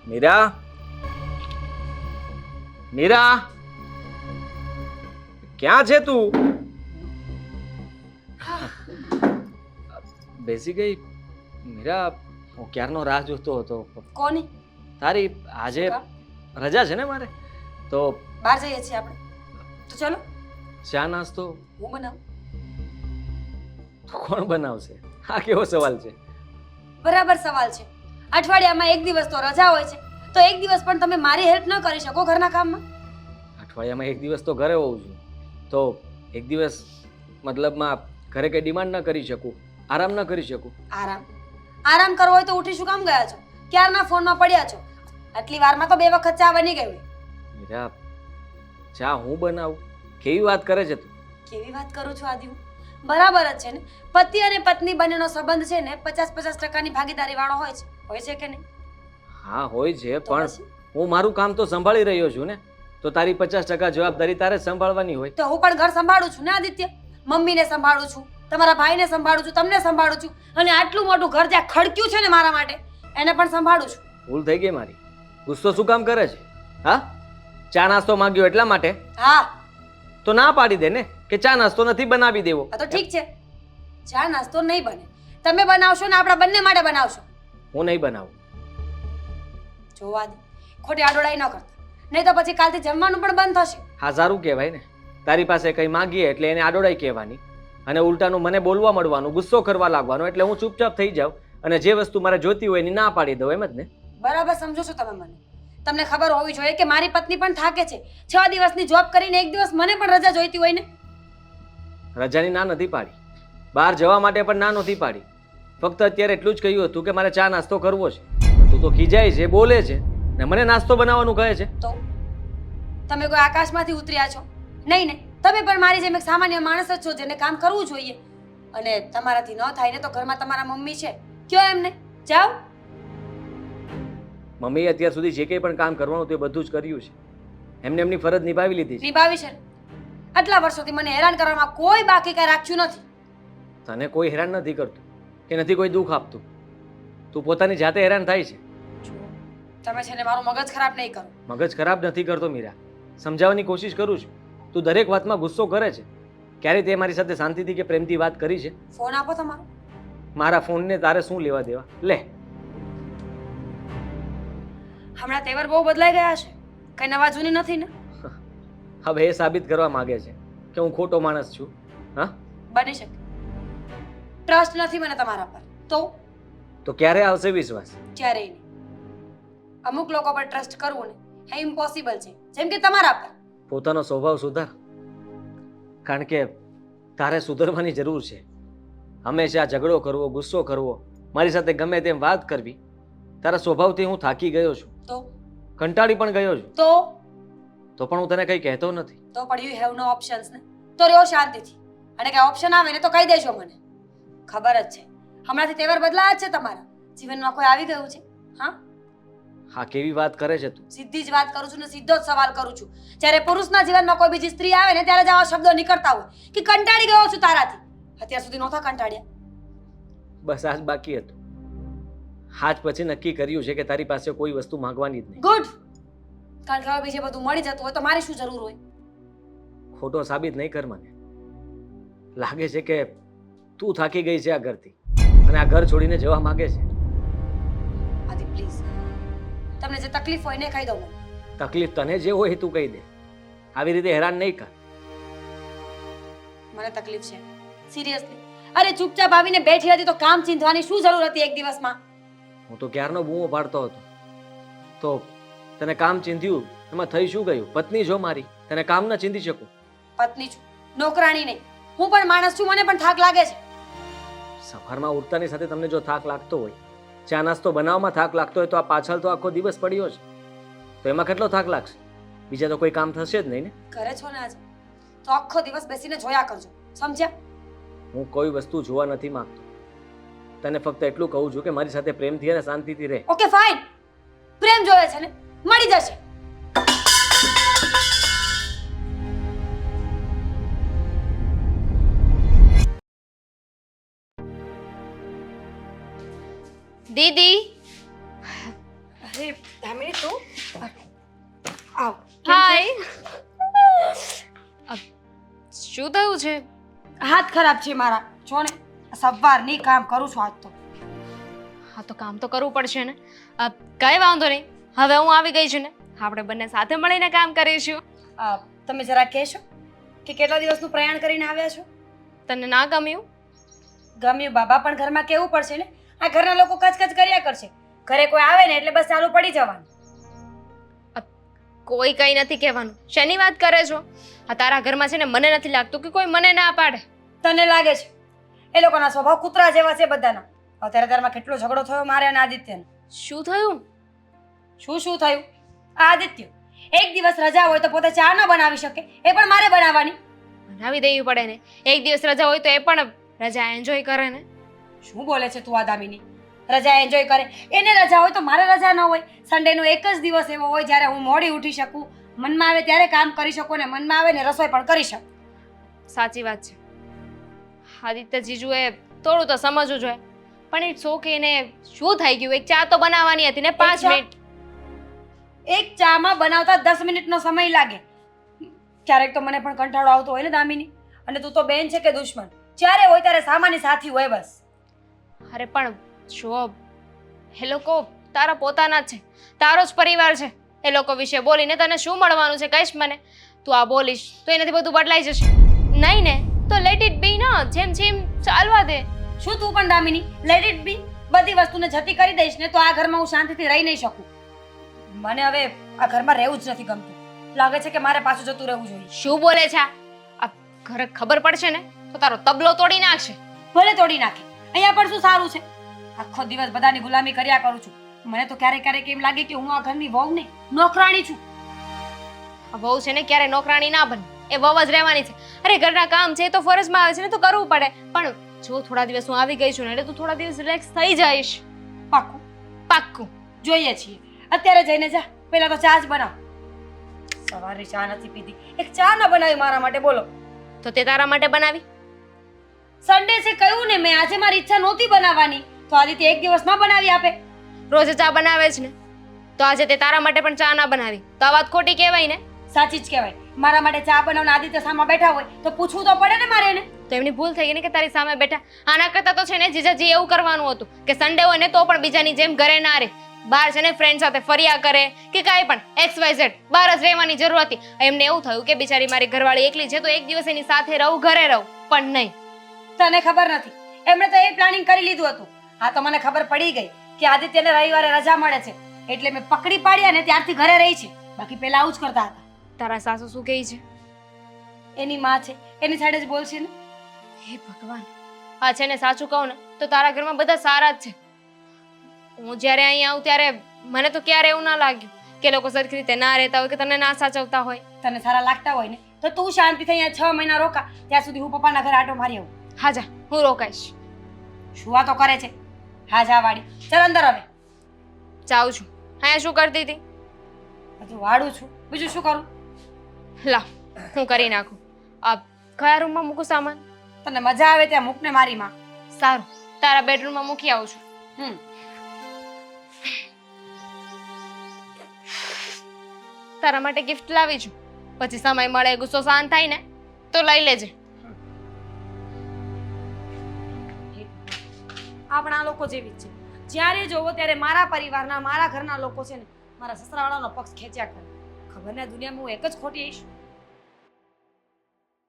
મીરા, મીરા, ક્યાં છે તું? બેસી ગઈ? મીરા, હું ક્યારનો રાહ જોતો હતો. કોની? તારી આજે રજા છે ને મારે, તો બહાર જઈએ છીએ આપણે. તો ચલો. ચા નાસ્તો હું બનાવું. તો કોણ બનાવશે? આ કેવો સવાલ છે? બરાબર સવાલ છે. અઠવાડિયામાં એક દિવસ તો રજા હોય છે, તો એક દિવસ પણ તમે મારી હેલ્પ ન કરી શકો ઘરના કામમાં? અઠવાડિયામાં એક દિવસ તો ઘરે હોઉં છું, તો એક દિવસ મતલબમાં ઘરે કઈ ડિમાન્ડ ન કરી શકું, આરામ ન કરી શકું? આરામ કરવો હોય તો ઉઠી શું કામ ગયા છો? ક્યારના ફોનમાં પડ્યા છો? આટલી વારમાં તો 2 વખત ચા બની ગઈ હોય. મીરા, ચા હું બનાવું? કેવી વાત કરે છે તું? કેવી વાત કરું છું આદિ? બરાબર જ છે ને. પતિ અને પત્ની બંનેનો સંબંધ છે ને 50-50% ભાગીદારી વાળો હોય છે કે નહીં? હા હોય છે, તો પણ પછી? હું મારું કામ તો સંભાળી રહ્યો છું ને, તો તારી 50% જવાબદારી તારે જ સંભાળવાની હોય. તો હું પણ ઘર સંભાળું છું ને આદિત્ય. મમ્મીને સંભાળું છું, તમારા ભાઈને સંભાળું છું, તમને સંભાળું છું, અને આટલું મોટું ઘર જ્યાં ખડક્યું છે ને મારા માટે, એને પણ સંભાળું છું. ભૂલ થઈ ગઈ મારી. ગુસ્સો શું કામ કરે છે? હા, ચા નાસ્તો માંગ્યો એટલા માટે? હા, તો ના પાડી દે ને કે ચા નાસ્તો નથી બનાવી દેવો. આ તો ઠીક છે. ચા નાસ્તો નહીં બને. તમે બનાવશો ને આપણા બંને માટે બનાવશો. હું નહીં બનાવું. જોવા દે, ખોટી આડોડાઈ ન કરતા, નહીં તો પછી કાલથી જમવાનું પણ બંધ થશે. હા સારું કહેવાય ને, તારી પાસે કંઈ માંગીએ એટલે એને આડોડાઈ કહેવાની, અને ઉલટાનું મને બોલવા મળવાનું, ગુસ્સો કરવા લાગવાનો, એટલે હું ચૂપચાપ થઈ જાઉં અને જે વસ્તુ મારે જોતી હોય એની ના પાડી દઉં, એમ જ ને? બરાબર સમજો છો તમે મને. તમને ખબર હોવી જોઈએ કે મારી પત્ની પણ થાકે છે. 6 દિવસની જોબ કરીને એક દિવસ મને પણ રજા જોઈતી હોય ને. રજાની ના નથી પાડી, બહાર જવા માટે પણ ના નથી પાડી. ફક્ત અત્યારે એટલું જ કહ્યું હતું કે મારે ચા નાસ્તો કરવો છે. તું તો ખીજાય છે, બોલે છે ને મને નાસ્તો બનાવવાનું કહે છે. તો તમે કોઈ આકાશમાંથી ઉતર્યા છો? નહીં ને. તમે પણ મારી જેમ એક સામાન્ય માણસ જ છો જેને કામ કરવું જોઈએ. અને તમારાથી ન થાય ને તો ઘરમાં તમારા મમ્મી છે, કયો એમને જાઓ. મમ્મીએ અત્યાર સુધી જે કંઈ પણ કામ કરવાનું તે બધું જ કર્યું છે. એમને એમની ફરજ નિભાવી લીધી છે. નિભાવી છે. આટલા વર્ષોથી મને હેરાન કરવામાં કોઈ બાકી કઈ રાખ્યું નથી. તને કોઈ હેરાન નથી કરતું કે નથી કોઈ દુઃખ આપતું, તું પોતાની જાતે હેરાન થાય છે. તમે છે ને મારું મગજ ખરાબ નહીં કરો. મગજ ખરાબ નથી કરતો મીરા, સમજાવવાની કોશિશ કરું છું. તું દરેક વાતમાં ગુસ્સો કરે છે. ક્યારે તે મારી સાથે શાંતિથી કે પ્રેમથી વાત કરી છે? ફોન આપો તમારો. મારા ફોનને તારે શું લેવા દેવા? લે. હમણાં તેવર બહુ બદલાઈ ગયા છે, કઈ નવા જૂની નથી ને? હવે એ સાબિત કરવા માંગે છે કે હું ખોટો માણસ છું. હા, બની શકે. ટ્રસ્ટ નથી મને તમારા પર. તો ક્યારે આવશે વિશ્વાસ? ક્યારેય નહીં. અમુક લોકો પર ટ્રસ્ટ કરવું ને એ ઇમ્પોસિબલ છે, જેમ કે તમારા પર. પોતાનો સ્વભાવ સુધાર, કારણ કે તારે સુધરવાની જરૂર છે. હંમેશા ઝઘડો કરવો, ગુસ્સો કરવો, મારી સાથે ગમે તેમ વાત કરવી, તારા સ્વભાવથી હું થાકી ગયો છું, તો કંટાળી પણ ગયો છું. તો પણ હું તને કંઈ કહેતો નથી. તો પણ યુ હેવ નો ઓપ્શન્સ ને. તો રહ્યો શાંતિથી, અને કઈ ઓપ્શન આવે ને તો કહી દેજો મને. ખબર જ છે હમણાંથી તેવર બદલાયા જ છે તમારા જીવનમાં. કોઈ આવી ગયું છે? હા હા, કેવી વાત કરે છે તું? સીધી જ વાત કરું છું ને સીધો જ સવાલ કરું છું. જ્યારે પુરુષના જીવનમાં કોઈ બીજી સ્ત્રી આવે ને ત્યારે જ આવા શબ્દો નીકળતા હોય કે કંટાળી ગયો છું તારાથી. અત્યાર સુધી નહોતા કંટાળ્યા. બસ આજ બાકી હતું. આજ પછી નક્કી કર્યું છે કે તારી પાસે કોઈ વસ્તુ માંગવાની જ નહીં. ગુડ. કારણ કે હવે બીજે બધું મળી જતું હોય તો મારી શું જરૂર હોય? ખોટો સાબિત નહીં કર મને. લાગે છે કે તું થાકી ગઈ છે આ ઘરથી અને આ ઘર છોડીને જવા માંગે છે. આદિ પ્લીઝ, તમને જે તકલીફ હોય ને કહી દો મને. તકલીફ તને જે હોય એ તું કહી દે. આવી રીતે હેરાન નહીં કર. મને તકલીફ છે સિરિયસલી. અરે ચૂપચાપ આવીને બેઠી હતી તો કામ ચીંધવાની શું જરૂર હતી એક દિવસમાં? હું તો ક્યારનો બૂમો પાડતો હતો. તો તને કામ ચીંધ્યું એમાં થઈ શું ગયું? પત્ની જો મારી, તને કામ ન ચીંધી શકું? પત્ની છું, નોકરાણી નહીં. હું પણ માણસ છું, મને પણ થાક લાગે છે. સવારમાં ઉઠતાની સાથે તમને જો થાક લાગતો હોય, ચા નાસ્તો બનાવવામાં થાક લાગતો હોય, તો આ પાછળ તો આખો દિવસ પડ્યો છે, તો એમાં કેટલો થાક લાગશે? બીજા તો કોઈ કામ થશે જ નહીં ને. ઘરે છો ને આજે, તો આખો દિવસ બેસીને જોયા કરજો, સમજ્યા? હું કોઈ વસ્તુ જોવા નથી માંગતો. તને ફક્ત એટલું કહું છું કે મારી સાથે પ્રેમથી અને શાંતિથી રહે. Okay fine. પ્રેમ જોવે છે ને, મળી જશે. દીદી, અરે ધામિની તું આવ હાય શું થયું છે? હાથ ખરાબ છે મારા જો ને સવારની કામ કરું છું આજ તો હા તો કામ તો કરવું પડશે ને. કઈ વાંધો નહીં, હવે હું આવી ગઈ છું ને, આપણે બંને સાથે મળીને કામ કરીશું. તમે જરા કહેશો કે કેટલા દિવસનું પ્રયાણ કરીને આવ્યા છો? તને ના ગમ્યું? ગમ્યું બાબા, પણ ઘરમાં કેવું પડશે ને. આ ઘરના લોકો કચકચ કર્યા કરશે. ઘરે કોઈ આવે ને એટલે બસ ચાલુ પડી જવાનું. કોઈ કઈ નથી કહેવાનું. શેની વાત કરે છો? આ તારા ઘરમાં છે ને, મને નથી લાગતું કે કોઈ મને ના પાડે. તને લાગે છે? એ લોકોના સ્વભાવ કૂતરા જેવા છે બધાના. અત્યારે ઘરમાં કેટલો ઝઘડો થયો મારે અને આદિત્યનો. શું થયું? શું થયું? આ આદિત્ય એક દિવસ રજા હોય તો પોતે ચા ન બનાવી શકે, એ પણ મારે બનાવવાની. બનાવી દેવી પડે ને. એક દિવસ રજા હોય તો એ પણ રજા એન્જોય કરે ને. શું બોલે છે તું આ દામિની? રજા એન્જોય કરે? એને રજા હોય તો મારે રજા ન હોય. સન્ડેનો એક જ દિવસ એવો હોય જ્યારે હું મોડી ઉઠી શકું, મનમાં આવે ત્યારે કામ કરી શકું ને મનમાં આવે ને રસોઈ પણ કરી શકું. સાચી વાત છે. આદિત્ય જીજુએ થોડું તો સમજવું જોઈએ. પણ ઇટ્સ ઓકે ને. શું થઈ ગયું? એક ચા તો બનાવવાની હતી ને 5 ચા? મિનિટ. એક ચામાં બનાવતા 10 મિનિટનો સમય લાગે. ક્યારેક તો મને પણ કંટાળો આવતો હોય ને દામિની. અને તું તો બેન છે કે દુશ્મન? જ્યારે હોય ત્યારે સામાન્ય સાથી હોય બસ. અરે પણ જો, એ લોકો તારા પોતાના જ છે, તારો જ પરિવાર છે. એ લોકો વિશે બોલીને તને શું મળવાનું છે? કહીશ મને તું આ બોલીશ તો એનાથી બધું બદલાઈ જશે. નહીં ને તો લેટ ઇટ બી ના, જેમ જેમ ચાલવા દે. શું તું પણ દામિની લેટ ઇટ બી? બધી વસ્તુને જતી કરી દઈશ ને તો આ ઘરમાં હું શાંતિથી રહી નહીં શકું. મને હવે આ ઘરમાં રહેવું જ નથી ગમતું. લાગે છે કે મારે પાછું જતું રહેવું જોઈએ. શું બોલે છે આ? ઘરે ખબર પડશે ને તો તારો તબલો તોડી નાખશે. ભલે તોડી નાખે, અહીંયા પણ શું સારું છે? આખો દિવસ બધાની ગુલામી કર્યા કરું છું. મને તો ક્યારેક ક્યારેક એમ લાગે કે હું આ ઘરની વહુ નહીં, નોકરાણી છું. આ વહુ છે ને ક્યારે નોકરાણી ના બને. એ વહુ જ રહેવાની છે. અરે ઘરના કામ છે એ તો ફરજમાં આવે છે ને, તો કરવું પડે. પણ જો થોડા દિવસ હું આવી ગઈ છું ને એટલે તું થોડા દિવસ રિલેક્સ થઈ જઈશ. પાક્કું? પાક્કું. જોઈએ છીએ. અત્યારે જઈને જા, પહેલા તો ચા જ બનાવ. સવારે ચા નથી પીધી, એક ચા ના બનાવી મારા માટે, બોલો. તો તે તારા માટે બનાવી. સન્ડે છે કહ્યું ને મેં, આજે મારી ઈચ્છા નહોતી બનાવવાની તો આદિત્ય એક દિવસ ના બનાવી આપે. રોજ ચા બનાવે છે ને, તો આજે તે તારા માટે પણ ચા ના બનાવી તો આ વાત ખોટી કહેવાય ને. સાચી જ કહેવાય. મારા માટે ચા બનાવને આદિત્ય સામે બેઠા હોય તો પૂછવું તો પડે ને મારે એને. તો એમની ભૂલ થઈ ગઈ ને કે તારી સામે બેઠા. આના કરતા તો છે ને જીજાજી એવું કરવાનું હતું કે સન્ડે હોય ને તો પણ બીજાની જેમ ઘરે ના રહે, બહાર છે ને ફ્રેન્ડ સાથે ફર્યા કરે કે કાંઈ પણ XYZ બહાર જ રહેવાની જરૂર હતી. એમને એવું થયું કે બિચારી મારી ઘરવાળી એકલી છે તો એક દિવસ એની સાથે રહું, ઘરે રહું. પણ નહીં, તને ખબર નથી, એમણે તો એ પ્લાનિંગ કરી લીધું હતું. હા તો મને ખબર પડી ગઈ કે આદિત્યને રવિવારે રજા મળે છે એટલે મેં પકડી પાડ્યા ને ત્યારથી ઘરે રહી છે. બાકી પહેલા આવું જ કરતા હતા. તારા સાસુ શું કહે છે? એની માં છે, એની સાઈડે જ બોલશે ને. હે ભગવાન, હા છે ને, સાચું કહું ને તો તારા ઘરમાં બધા સારા જ છે. હું જ્યારે અહીં આવું ત્યારે મને તો ક્યારે એવું ના લાગ્યું કે લોકો સરખી રીતે ના રહેતા હોય કે તને ના સાચવતા હોય. તને સારા લાગતા હોય ને તો તું શાંતિથી અહીંયા 6 મહિના રોકા, ત્યાં સુધી હું પપ્પાના ઘરે આટો મારી આવું. હા જા, હું રોકાઈશ. શું વાતો કરે છે? હા જા વાડી, ચાલ અંદર હવે. જાઉં છું. અહીંયા શું કરતી હતી? હજુ વાડું છું, બીજું શું કરું? લા, હું કરી નાખું. આ કયા રૂમમાં મૂકું સામાન? તને મજા આવે ત્યાં મૂકને મારી માં. સારું, તારા બેડરૂમમાં મૂકી આવું છું. તારા માટે ગિફ્ટ લાવી છું. પછી સમય મળે, ગુસ્સો શાંત થાય ને તો લઈ લેજે. આપણા લોકો જેવી જ છે. જ્યારે જોવો ત્યારે મારા પરિવારના, મારા ઘરના લોકો છે ને મારા સસરાવાળાનો પક્ષ ખેંચ્યા કરે. ખબર ને દુનિયામાં હું એક જ ખોટી આવીશ.